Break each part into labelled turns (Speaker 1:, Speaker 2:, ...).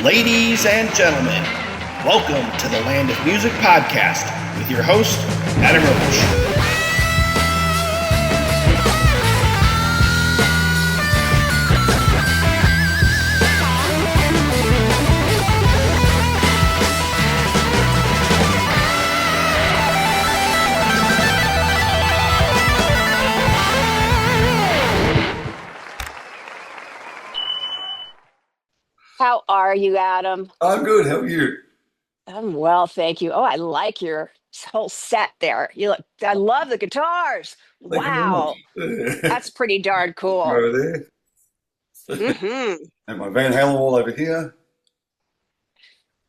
Speaker 1: Ladies and gentlemen, welcome to the Land of Music podcast with your host, Adam Roach.
Speaker 2: How are you, Adam?
Speaker 3: I'm good. How are you?
Speaker 2: I'm well, thank you. Oh, I like your whole set there. I love the guitars.
Speaker 3: Thank you very
Speaker 2: Wow,
Speaker 3: much.
Speaker 2: that's pretty darn
Speaker 3: Go
Speaker 2: cool.
Speaker 3: over there.
Speaker 2: Hmm.
Speaker 3: And my Van Halen wall over here.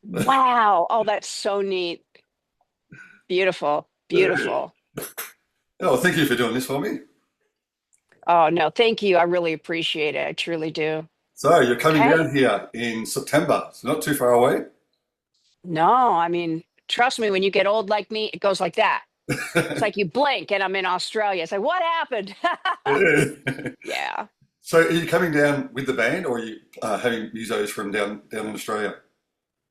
Speaker 2: Wow. Oh, that's so neat. Beautiful, beautiful.
Speaker 3: Oh, thank you for doing this for me.
Speaker 2: Oh, no, thank you. I really appreciate it. I truly do.
Speaker 3: So you're coming
Speaker 2: Okay.
Speaker 3: down here in September, so not too far away.
Speaker 2: No, I mean, trust me, when you get old like me, it goes like that. It's like you blink and I'm in Australia. It's like, what happened? Yeah.
Speaker 3: So are you coming down with the band, or are you having musos from down in Australia?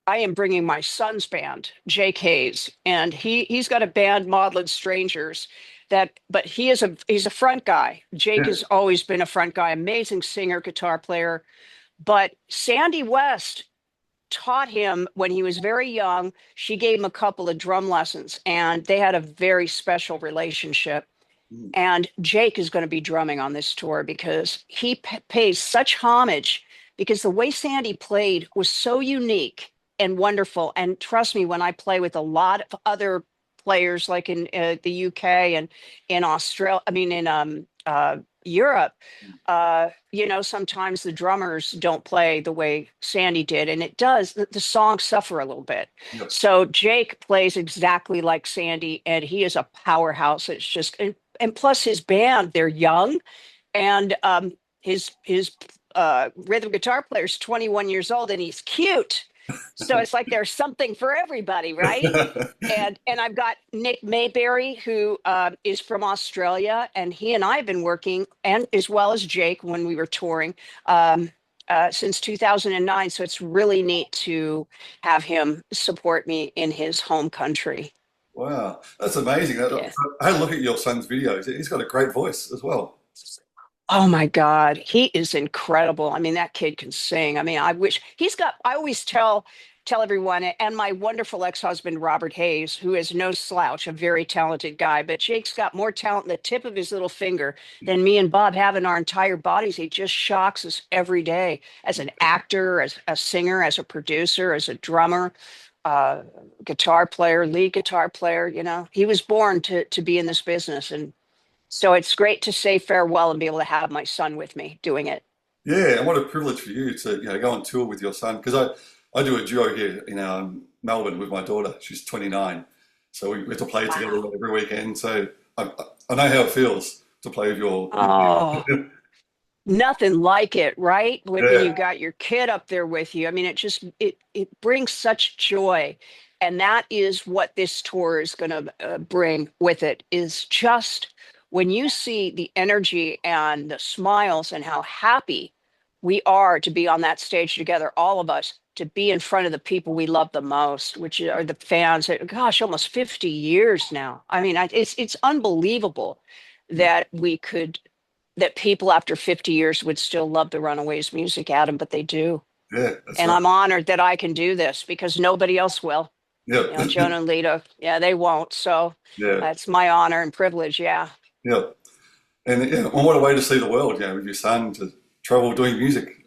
Speaker 2: I am bringing my son's band, Jake Hayes, and he's got a band, Maudlin Strangers, but he's a front guy. Jake
Speaker 3: Yeah.
Speaker 2: has always been a front guy, amazing singer, guitar player. But Sandy West taught him when he was very young. She gave him a couple of drum lessons, and they had a very special relationship.
Speaker 3: Mm.
Speaker 2: And Jake is going to be drumming on this tour because he pays such homage because the way Sandy played was so unique and wonderful. And trust me, when I play with a lot of other players, like in the UK and in Australia, I mean, in Europe, sometimes the drummers don't play the way Sandy did. And it does, the songs suffer a little bit.
Speaker 3: Yep.
Speaker 2: So Jake plays exactly like Sandy, and he is a powerhouse. It's just, and plus his band, they're young, and his rhythm guitar player is 21 years old, and he's cute. So it's like there's something for everybody, right? And I've got Nick Mayberry, who is from Australia, and he and I have been working, and as well as Jake when we were touring since 2009. So it's really neat to have him support me in his home country.
Speaker 3: Wow, that's amazing.
Speaker 2: Yeah.
Speaker 3: I had a look at your son's videos. He's got a great voice as well.
Speaker 2: Oh my God, he is incredible. I mean, that kid can sing. I mean, I always tell everyone, and my wonderful ex-husband, Robert Hayes, who is no slouch, a very talented guy, but Jake's got more talent in the tip of his little finger than me and Bob have in our entire bodies. He just shocks us every day as an actor, as a singer, as a producer, as a drummer, uh, guitar player, lead guitar player. He was born to be in this business. And so it's great to say farewell and be able to have my son with me doing it.
Speaker 3: Yeah, and what a privilege for you to go on tour with your son. Because I do a duo here in Melbourne with my daughter. She's 29, so we get to play together
Speaker 2: Wow.
Speaker 3: every weekend. So I know how it feels to play with your
Speaker 2: Oh, nothing like it, right? When you
Speaker 3: yeah,
Speaker 2: got your kid up there with you. I mean, it brings such joy. And that is what this tour is going to bring with it, is just when you see the energy and the smiles and how happy we are to be on that stage together, all of us, to be in front of the people we love the most, which are the fans. Gosh, almost 50 years now. I mean, it's unbelievable that that people after 50 years would still love the Runaways music, Adam, but they do.
Speaker 3: yeah, that's
Speaker 2: And
Speaker 3: right.
Speaker 2: I'm honored that I can do this because nobody else will.
Speaker 3: Yeah,
Speaker 2: Joan and Lita, yeah, they won't. So
Speaker 3: yeah,
Speaker 2: that's my honor and privilege. Yeah.
Speaker 3: yeah. And yeah, and what a way to see the world, with your son to travel doing music.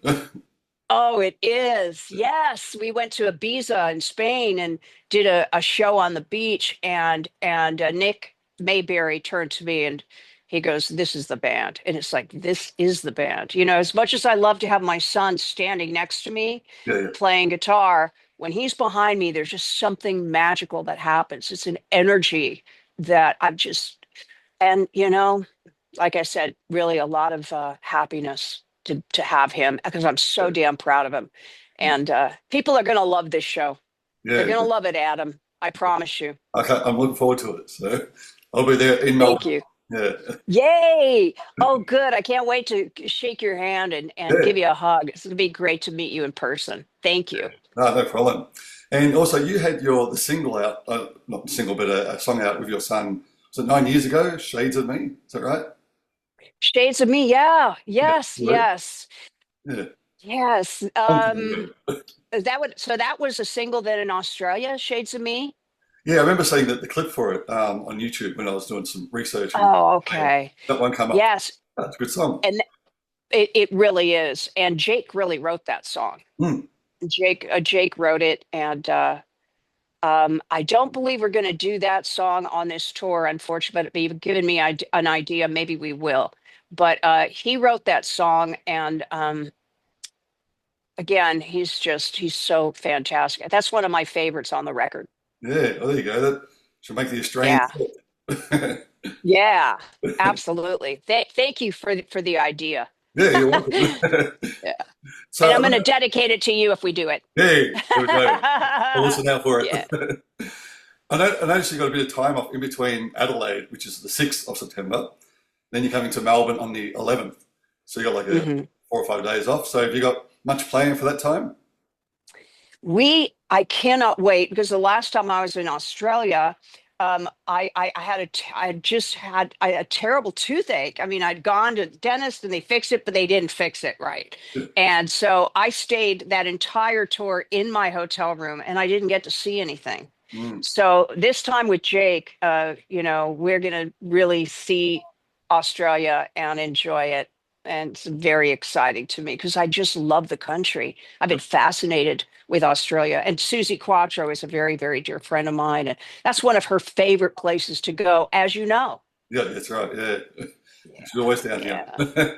Speaker 2: Oh, it is. Yes. We went to Ibiza in Spain and did a show on the beach, and Nick Mayberry turned to me and he goes, "This is the band." And it's like, this is the band. As much as I love to have my son standing next to me
Speaker 3: Yeah, yeah,
Speaker 2: playing guitar, when he's behind me, there's just something magical that happens. It's an energy that I've just, and like I said, really a lot of happiness to have him because I'm so damn proud of him. And people are going to love this show. They're
Speaker 3: yeah.
Speaker 2: going to love it, Adam. I promise you.
Speaker 3: I'm looking forward to it. So I'll be there in
Speaker 2: Thank
Speaker 3: Melbourne
Speaker 2: you.
Speaker 3: Yeah,
Speaker 2: Yay! Oh, good. I can't wait to shake your hand and
Speaker 3: yeah,
Speaker 2: give you a hug. It's going to be great to meet you in person. Thank you.
Speaker 3: no problem. And also, you had the single out, not the single, but a song out with your son. Was it 9 years ago? Shades of Me. Is that right?
Speaker 2: Shades of Me. Yeah.
Speaker 3: Yeah,
Speaker 2: Yes.
Speaker 3: right.
Speaker 2: Yes.
Speaker 3: Yeah.
Speaker 2: Yes.
Speaker 3: Long time ago.
Speaker 2: Is that what, so that was a single then in Australia, Shades of Me?
Speaker 3: Yeah, I remember seeing the clip for it on YouTube when I was doing some research, and
Speaker 2: Oh, okay.
Speaker 3: that one come up.
Speaker 2: Yes.
Speaker 3: That's a good song.
Speaker 2: And it really is. And Jake really wrote that song.
Speaker 3: Mm.
Speaker 2: Jake wrote it. And I don't believe we're going to do that song on this tour, unfortunately, but you've given me an idea. Maybe we will. But he wrote that song. And again, he's so fantastic. That's one of my favorites on the record.
Speaker 3: Yeah, well, there you go. That should make the Australian.
Speaker 2: Yeah. Yeah, absolutely. Thank you for the idea.
Speaker 3: Yeah, you're welcome.
Speaker 2: Yeah. And
Speaker 3: So,
Speaker 2: I'm going to dedicate it to you if we do it.
Speaker 3: hey, there we go. I'll listen out for
Speaker 2: Yeah.
Speaker 3: it. I noticed you got a bit of time off in between Adelaide, which is the 6th of September. Then you're coming to Melbourne on the 11th. So you got like a
Speaker 2: hmm
Speaker 3: 4 or 5 days off. So have you got much planned for that time?
Speaker 2: I cannot wait because the last time I was in Australia, I had I had just had a terrible toothache. I mean, I'd gone to the dentist and they fixed it, but they didn't fix it right. And so I stayed that entire tour in my hotel room and I didn't get to see anything.
Speaker 3: Mm,
Speaker 2: So this time with Jake, we're going to really see Australia and enjoy it. And it's very exciting to me because I just love the country. I've been fascinated with Australia. And Susie Quattro is a very, very dear friend of mine. And that's one of her favorite places to go, as you know.
Speaker 3: yeah, that's right. Yeah.
Speaker 2: Yeah.
Speaker 3: She's always down here.
Speaker 2: Yeah.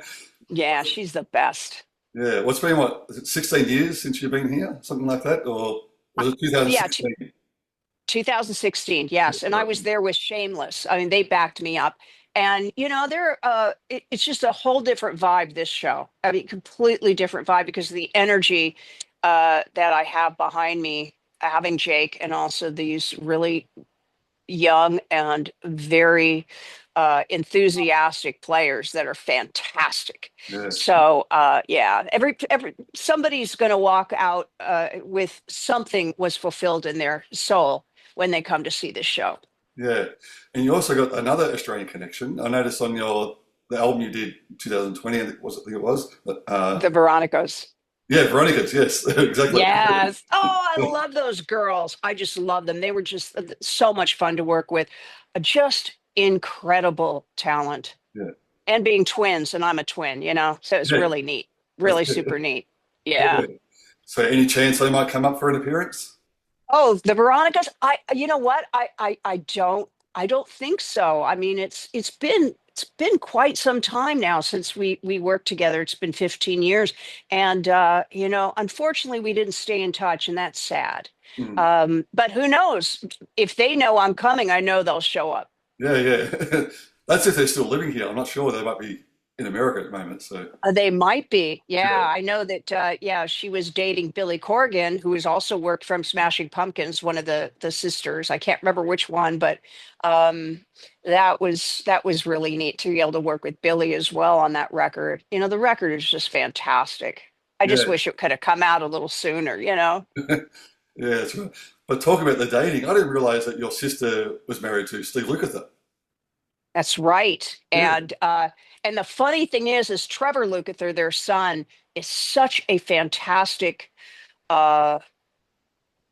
Speaker 2: Yeah, she's the best.
Speaker 3: Yeah. What's been, what, is it 16 years since you've been here? Something like that? Or was it
Speaker 2: Yeah,
Speaker 3: 2016?
Speaker 2: 2016, yes. And I was there with Shameless. I mean, they backed me up. And it's just a whole different vibe, this show. I mean, completely different vibe because of the energy that I have behind me, having Jake and also these really young and very enthusiastic players that are fantastic.
Speaker 3: Yeah.
Speaker 2: So yeah, every somebody's going to walk out with something was fulfilled in their soul when they come to see this show.
Speaker 3: Yeah. And you also got another Australian connection. I noticed on the album you did 2020, I think it was. But,
Speaker 2: The Veronicas.
Speaker 3: yeah, Veronica's, yes, exactly.
Speaker 2: Yes. Oh, I love those girls. I just love them. They were just so much fun to work with. Just incredible talent.
Speaker 3: Yeah.
Speaker 2: And being twins, and I'm a twin, so it's
Speaker 3: Yeah.
Speaker 2: really neat, really super neat.
Speaker 3: Yeah.
Speaker 2: Yeah.
Speaker 3: So any chance they might come up for an appearance?
Speaker 2: Oh, the Veronicas. You know what? I don't think so. I mean, it's been quite some time now since we worked together. It's been 15 years, and unfortunately, we didn't stay in touch, and that's sad.
Speaker 3: Hmm.
Speaker 2: But who knows? If they know I'm coming, I know they'll show up.
Speaker 3: Yeah, yeah. That's if they're still living here. I'm not sure. They might be in America at the moment. So
Speaker 2: They might be.
Speaker 3: yeah,
Speaker 2: Yeah, I know that. Yeah, she was dating Billy Corgan, who has also worked from Smashing Pumpkins, one of the sisters. I can't remember which one, but that was really neat to be able to work with Billy as well on that record. The record is just fantastic. I just
Speaker 3: yeah,
Speaker 2: wish it could have come out a little sooner.
Speaker 3: yeah. That's right. But talk about the dating. I didn't realize that your sister was married to Steve Lukather.
Speaker 2: That's right.
Speaker 3: Yeah,
Speaker 2: And the funny thing is Trevor Lukather, their son, is such a fantastic uh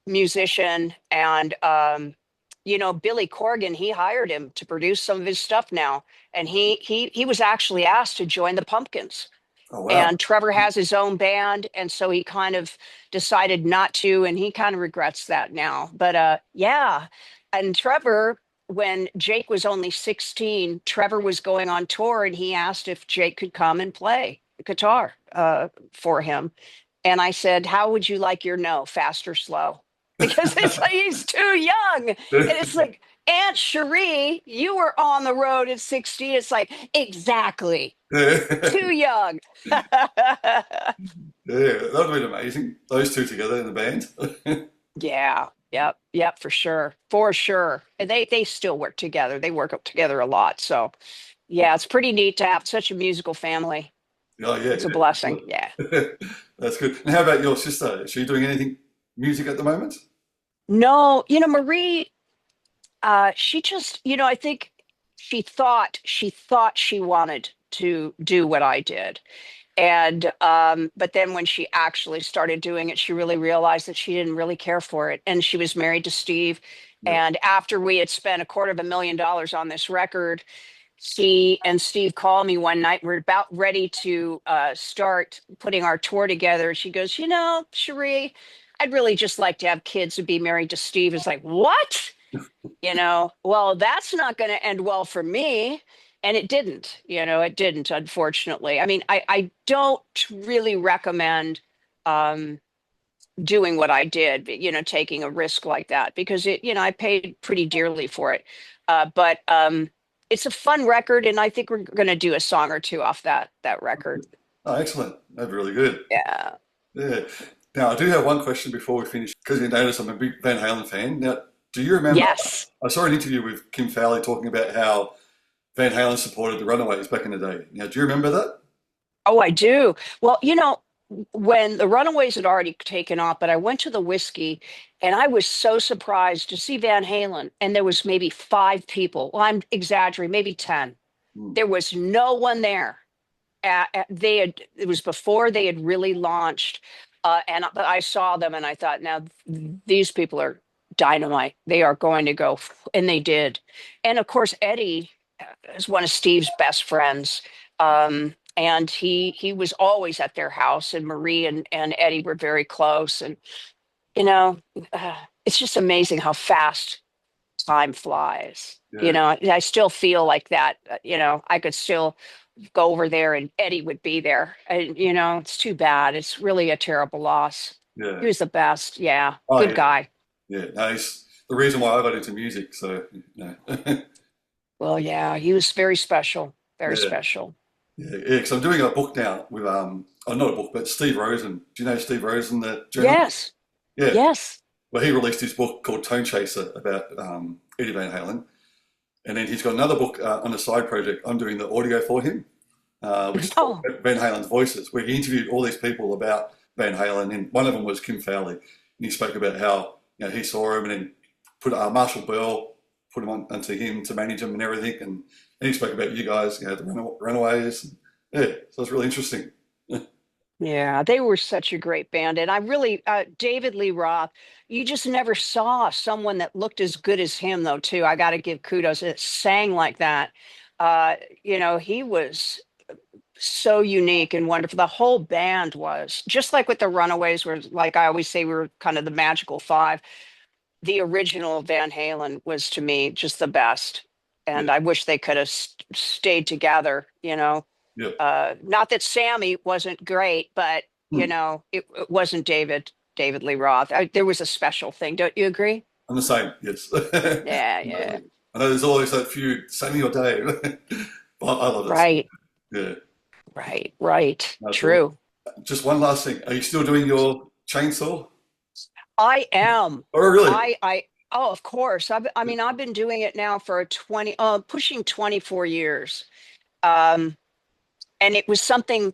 Speaker 2: musician. And Billy Corgan, he hired him to produce some of his stuff now. And he was actually asked to join the Pumpkins.
Speaker 3: oh wow.
Speaker 2: And Trevor has his own band, and so he kind of decided not to, and he kind of regrets that now. But yeah. And Trevor, when Jake was only 16, Trevor was going on tour and he asked if Jake could come and play guitar for him. And I said, "How would you like your no, fast or slow?" Because it's like he's too young. And it's like, Aunt Cherie, you were on the road at 16. It's like, exactly.
Speaker 3: Yeah.
Speaker 2: Too young.
Speaker 3: Yeah, that would have been amazing. Those two together in the band.
Speaker 2: Yeah. Yep. For sure. For sure. And they still work together. They work up together a lot. So Yeah, it's pretty neat to have such a musical family.
Speaker 3: Oh yeah,
Speaker 2: It's a blessing. Yeah.
Speaker 3: yeah. That's good. And how about your sister? Is she doing anything music at the moment?
Speaker 2: No, Marie, she just, I think she thought she wanted to do what I did. And but then when she actually started doing it, she really realized that she didn't really care for it. And she was married to Steve.
Speaker 3: Yeah.
Speaker 2: And after we had spent $250,000 on this record, she and Steve called me one night. We're about ready to start putting our tour together. She goes, Cherie, I'd really just like to have kids and be married to Steve. It's like, what? Well, that's not going to end well for me. And it didn't, it didn't, unfortunately. I mean, I don't really recommend um, doing what I did, taking a risk like that because I paid pretty dearly for it. But it's a fun record, and I think we're going to do a song or two off that record.
Speaker 3: Oh, excellent. That'd be really good.
Speaker 2: Yeah.
Speaker 3: Yeah. Now, I do have one question before we finish, because you notice I'm a big Van Halen fan. Now, do you remember?
Speaker 2: Yes.
Speaker 3: I saw an interview with Kim Fowley talking about how Van Halen supported the Runaways back in the day. Now, do you remember that?
Speaker 2: Oh, I do. Well, when the Runaways had already taken off, but I went to the whiskey and I was so surprised to see Van Halen, and there was maybe 5 people. Well, I'm exaggerating, maybe 10.
Speaker 3: Hmm.
Speaker 2: There was no one there. It was before they had really launched, but I saw them and I thought, now these people are dynamite. They are going to go, and they did. And of course, Eddie is one of Steve's best friends. And he was always at their house, and Marie and Eddie were very close. And you know, it's just amazing how fast time flies.
Speaker 3: Yeah.
Speaker 2: I still feel like that. I could still go over there and Eddie would be there. And it's too bad. It's really a terrible loss.
Speaker 3: Yeah.
Speaker 2: He was the best. Yeah,
Speaker 3: Oh,
Speaker 2: good
Speaker 3: yeah.
Speaker 2: guy.
Speaker 3: Yeah. No, he's the reason why I got into music. So, yeah.
Speaker 2: Well, yeah, he was very special. Very
Speaker 3: Yeah.
Speaker 2: special.
Speaker 3: Yeah. Because I'm doing a book now with, oh, not a book, but Steve Rosen. Do you know Steve Rosen, the journalist?
Speaker 2: Yes.
Speaker 3: Yeah.
Speaker 2: Yes.
Speaker 3: Well, he released his book called Tone Chaser about Eddie Van Halen. And then he's got another book on a side project. I'm doing the audio for him, which is called
Speaker 2: Oh,
Speaker 3: Van Halen's Voices, where he interviewed all these people about Van Halen. And one of them was Kim Fowley. And he spoke about how he saw him and then put Marshall Bell, put him on onto him to manage him and everything. And he spoke about you guys, the Runaways. Yeah, so it's really interesting.
Speaker 2: yeah, they were such a great band. And I really, David Lee Roth, you just never saw someone that looked as good as him, though, too. I got to give kudos. It sang like that. He was so unique and wonderful. The whole band was just like with the Runaways, where, like I always say, we were kind of the magical five. The original Van Halen was to me just the best.
Speaker 3: Yeah,
Speaker 2: And I wish they could have stayed together,
Speaker 3: yeah.
Speaker 2: not that Sammy wasn't great, but
Speaker 3: Hmm.
Speaker 2: it wasn't David Lee Roth. There was a special thing. Don't you agree?
Speaker 3: I'm the same, yes.
Speaker 2: Yeah, yeah.
Speaker 3: I know there's always that few, Sammy or Dave. But I love this.
Speaker 2: Right,
Speaker 3: Yeah,
Speaker 2: right.
Speaker 3: that's all.
Speaker 2: True.
Speaker 3: Just one last thing. Are you still doing your chainsaw?
Speaker 2: I am.
Speaker 3: Oh, really?
Speaker 2: Oh, of course. I've been doing it now for pushing 24 years. Um, and it was something,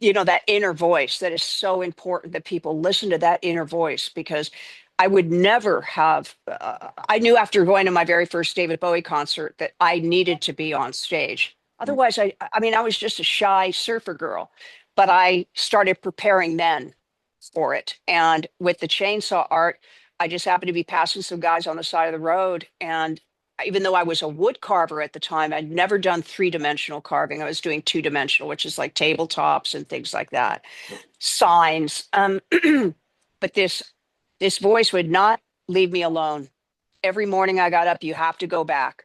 Speaker 2: that inner voice that is so important that people listen to that inner voice, because I would never have, I knew after going to my very first David Bowie concert that I needed to be on stage.
Speaker 3: Mm.
Speaker 2: Otherwise, I was just a shy surfer girl, but I started preparing then for it. And with the chainsaw art, I just happened to be passing some guys on the side of the road. And even though I was a wood carver at the time, I'd never done 3-dimensional carving. I was doing 2-dimensional, which is like tabletops and things like that, signs. But this voice would not leave me alone. Every morning I got up, you have to go back.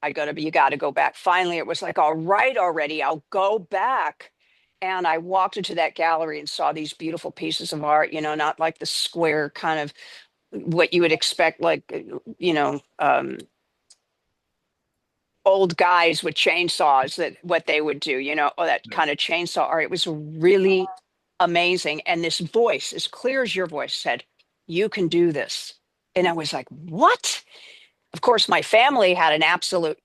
Speaker 2: You got to go back. Finally, it was like, all right, already, I'll go back. And I walked into that gallery and saw these beautiful pieces of art, not like the square kind of what you would expect, like, old guys with chainsaws, that what they would do, or that
Speaker 3: Yeah.
Speaker 2: kind of chainsaw art. It was really amazing. And this voice, as clear as your voice, said, you can do this. And I was like, what? Of course, my family had an absolute,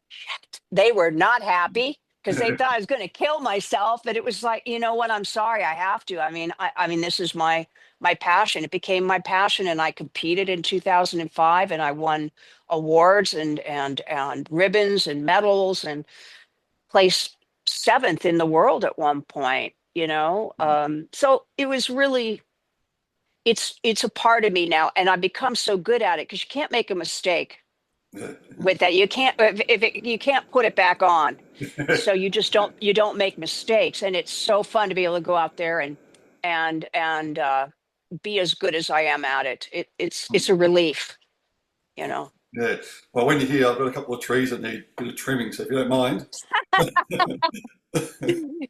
Speaker 2: they were not happy because they thought I was going to kill myself. But it was like, you know what? I'm sorry. I have to. I mean, this is my passion. It became my passion, and I competed in 2005, and I won awards and ribbons and medals, and placed seventh in the world at one point. So it was really, it's a part of me now, and I've become so good at it because you can't make a mistake with that. You can't, you can't put it back on. So you don't make mistakes, and it's so fun to be able to go out there and be as good as I am at it. It's a relief, you know.
Speaker 3: Yeah. Well, when you're here, I've got a couple of trees that need a bit of trimming, so if you don't mind.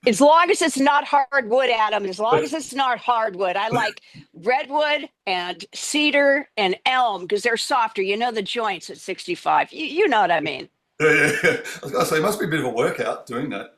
Speaker 2: As long as it's not hardwood, Adam, as long as it's not hardwood. I like redwood and cedar and elm because they're softer. You know the joints at 65. You know what I mean.
Speaker 3: Yeah, yeah, yeah. I was going to say, it must be a bit of a workout doing that.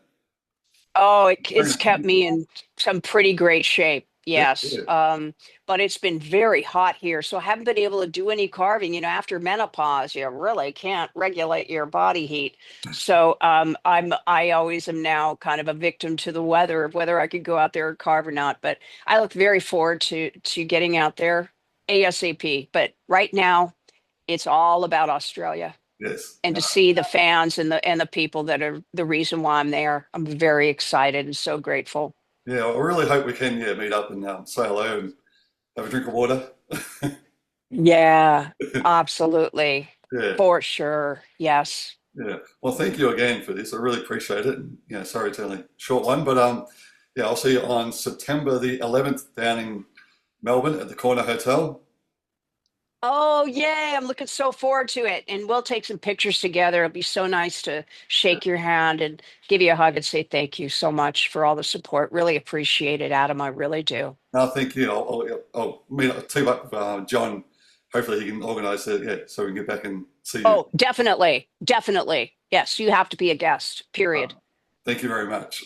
Speaker 2: Oh, it's kept me in some pretty great shape.
Speaker 3: Yeah,
Speaker 2: Yes.
Speaker 3: yeah.
Speaker 2: But it's been very hot here, so I haven't been able to do any carving. After menopause, you really can't regulate your body heat. So I always am now kind of a victim to the weather of whether I could go out there and carve or not. But I look very forward to getting out there ASAP. But right now, it's all about Australia
Speaker 3: Yes.
Speaker 2: and
Speaker 3: No,
Speaker 2: to see the fans and the people that are the reason why I'm there. I'm very excited and so grateful.
Speaker 3: yeah, I really hope we can, yeah, meet up and say hello and have a drink of water.
Speaker 2: Yeah, absolutely.
Speaker 3: Yeah,
Speaker 2: For sure. Yes.
Speaker 3: yeah. Well, thank you again for this. I really appreciate it. And, sorry it's only a short one, but yeah, I'll see you on September the 11th down in Melbourne at the Corner Hotel.
Speaker 2: Oh, yay. I'm looking so forward to it. And we'll take some pictures together. It'll be so nice to shake your hand and give you a hug and say thank you so much for all the support. Really appreciate it, Adam. I really do.
Speaker 3: No, thank you. I'll meet, I'll team up with John. Hopefully he can organise it, yeah, so we can get back and see you.
Speaker 2: Oh, definitely. Definitely. Yes, you have to be a guest,
Speaker 3: Uh,
Speaker 2: period.
Speaker 3: Thank you very much.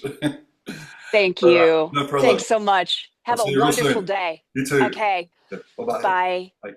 Speaker 2: Thank
Speaker 3: All right,
Speaker 2: you.
Speaker 3: no problem.
Speaker 2: Thanks so much.
Speaker 3: I'll
Speaker 2: Have a
Speaker 3: see you real
Speaker 2: wonderful
Speaker 3: soon.
Speaker 2: day.
Speaker 3: You too.
Speaker 2: Okay.
Speaker 3: Yeah, bye-bye.
Speaker 2: Bye.
Speaker 3: Bye.